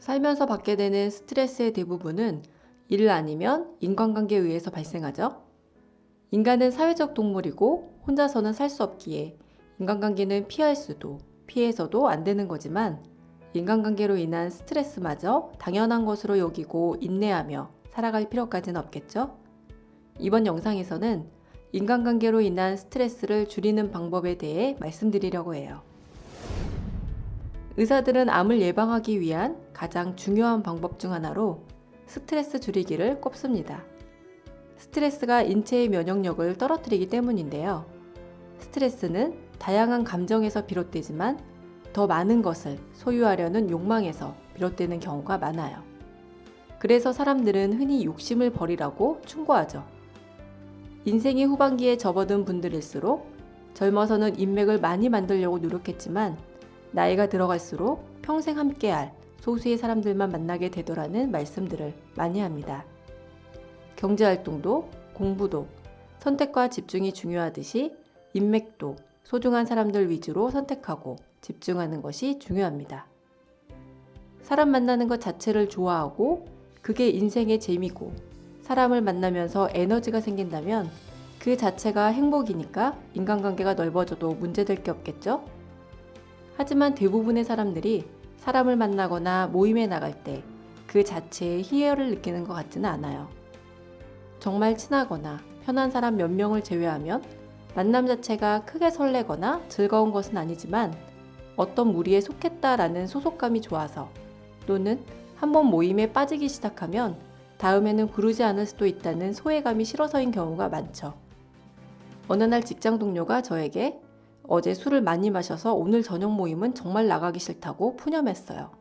살면서 받게 되는 스트레스의 대부분은 일 아니면 인간관계에 의해서 발생하죠. 인간은 사회적 동물이고 혼자서는 살 수 없기에 인간관계는 피할 수도 피해서도 안 되는 거지만 인간관계로 인한 스트레스마저 당연한 것으로 여기고 인내하며 살아갈 필요까지는 없겠죠? 이번 영상에서는 인간관계로 인한 스트레스를 줄이는 방법에 대해 말씀드리려고 해요. 의사들은 암을 예방하기 위한 가장 중요한 방법 중 하나로 스트레스 줄이기를 꼽습니다. 스트레스가 인체의 면역력을 떨어뜨리기 때문인데요. 스트레스는 다양한 감정에서 비롯되지만 더 많은 것을 소유하려는 욕망에서 비롯되는 경우가 많아요. 그래서 사람들은 흔히 욕심을 버리라고 충고하죠. 인생의 후반기에 접어든 분들일수록 젊어서는 인맥을 많이 만들려고 노력했지만 나이가 들어갈수록 평생 함께할 소수의 사람들만 만나게 되더라는 말씀들을 많이 합니다. 경제활동도 공부도 선택과 집중이 중요하듯이 인맥도 소중한 사람들 위주로 선택하고 집중하는 것이 중요합니다. 사람 만나는 것 자체를 좋아하고 그게 인생의 재미고 사람을 만나면서 에너지가 생긴다면 그 자체가 행복이니까 인간관계가 넓어져도 문제될 게 없겠죠? 하지만 대부분의 사람들이 사람을 만나거나 모임에 나갈 때 그 자체에 희열을 느끼는 것 같지는 않아요. 정말 친하거나 편한 사람 몇 명을 제외하면 만남 자체가 크게 설레거나 즐거운 것은 아니지만 어떤 무리에 속했다라는 소속감이 좋아서 또는 한번 모임에 빠지기 시작하면 다음에는 부르지 않을 수도 있다는 소외감이 싫어서인 경우가 많죠. 어느 날 직장 동료가 저에게 어제 술을 많이 마셔서 오늘 저녁 모임은 정말 나가기 싫다고 푸념했어요.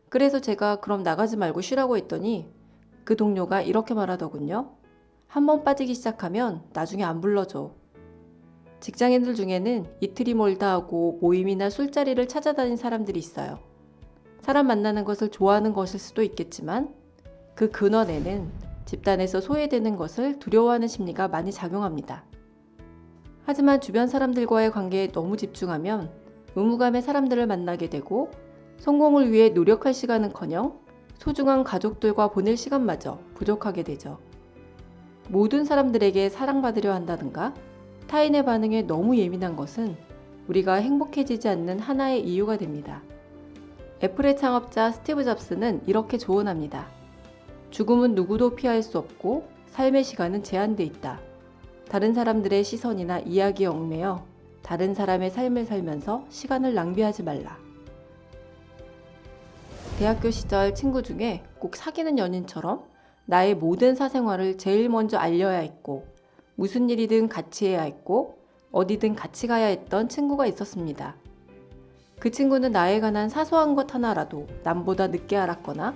그래서 제가 그럼 나가지 말고 쉬라고 했더니 그 동료가 이렇게 말하더군요. 한번 빠지기 시작하면 나중에 안 불러줘. 직장인들 중에는 이틀이 멀다 하고 모임이나 술자리를 찾아다닌 사람들이 있어요. 사람 만나는 것을 좋아하는 것일 수도 있겠지만 그 근원에는 집단에서 소외되는 것을 두려워하는 심리가 많이 작용합니다. 하지만 주변 사람들과의 관계에 너무 집중하면 의무감에 사람들을 만나게 되고 성공을 위해 노력할 시간은커녕 소중한 가족들과 보낼 시간마저 부족하게 되죠. 모든 사람들에게 사랑받으려 한다든가 타인의 반응에 너무 예민한 것은 우리가 행복해지지 않는 하나의 이유가 됩니다. 애플의 창업자 스티브 잡스는 이렇게 조언합니다. 죽음은 누구도 피할 수 없고 삶의 시간은 제한돼 있다. 다른 사람들의 시선이나 이야기에 얽매여 다른 사람의 삶을 살면서 시간을 낭비하지 말라. 대학교 시절 친구 중에 꼭 사귀는 연인처럼 나의 모든 사생활을 제일 먼저 알려야 했고 무슨 일이든 같이 해야 했고 어디든 같이 가야 했던 친구가 있었습니다. 그 친구는 나에 관한 사소한 것 하나라도 남보다 늦게 알았거나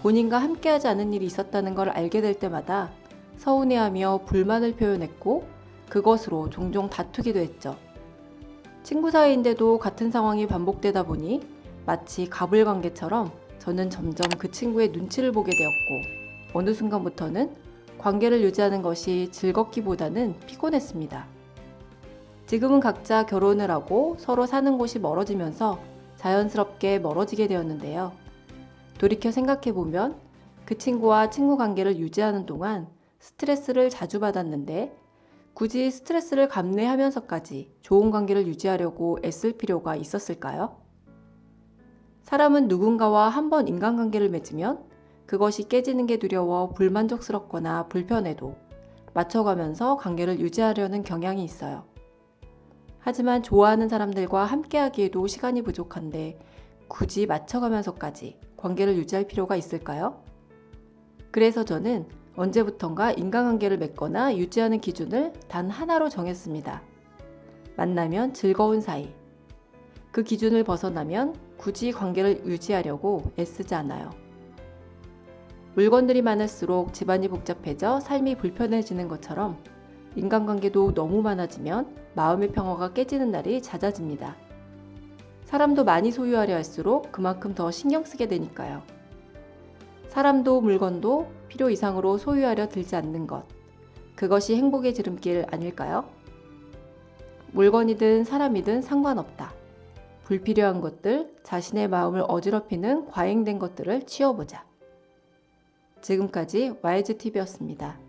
본인과 함께하지 않은 일이 있었다는 걸 알게 될 때마다 서운해하며 불만을 표현했고 그것으로 종종 다투기도 했죠. 친구 사이인데도 같은 상황이 반복되다 보니 마치 가불관계처럼 저는 점점 그 친구의 눈치를 보게 되었고 어느 순간부터는 관계를 유지하는 것이 즐겁기보다는 피곤했습니다. 지금은 각자 결혼을 하고 서로 사는 곳이 멀어지면서 자연스럽게 멀어지게 되었는데요. 돌이켜 생각해보면 그 친구와 친구 관계를 유지하는 동안 스트레스를 자주 받았는데 굳이 스트레스를 감내하면서까지 좋은 관계를 유지하려고 애쓸 필요가 있었을까요? 사람은 누군가와 한번 인간관계를 맺으면 그것이 깨지는 게 두려워 불만족스럽거나 불편해도 맞춰가면서 관계를 유지하려는 경향이 있어요. 하지만 좋아하는 사람들과 함께하기에도 시간이 부족한데 굳이 맞춰가면서까지 관계를 유지할 필요가 있을까요? 그래서 저는 언제부턴가 인간관계를 맺거나 유지하는 기준을 단 하나로 정했습니다. 만나면 즐거운 사이. 그 기준을 벗어나면 굳이 관계를 유지하려고 애쓰지 않아요. 물건들이 많을수록 집안이 복잡해져 삶이 불편해지는 것처럼 인간관계도 너무 많아지면 마음의 평화가 깨지는 날이 잦아집니다. 사람도 많이 소유하려 할수록 그만큼 더 신경 쓰게 되니까요. 사람도 물건도 필요 이상으로 소유하려 들지 않는 것. 그것이 행복의 지름길 아닐까요? 물건이든 사람이든 상관없다. 불필요한 것들, 자신의 마음을 어지럽히는 과잉된 것들을 치워보자. 지금까지 YGTV였습니다.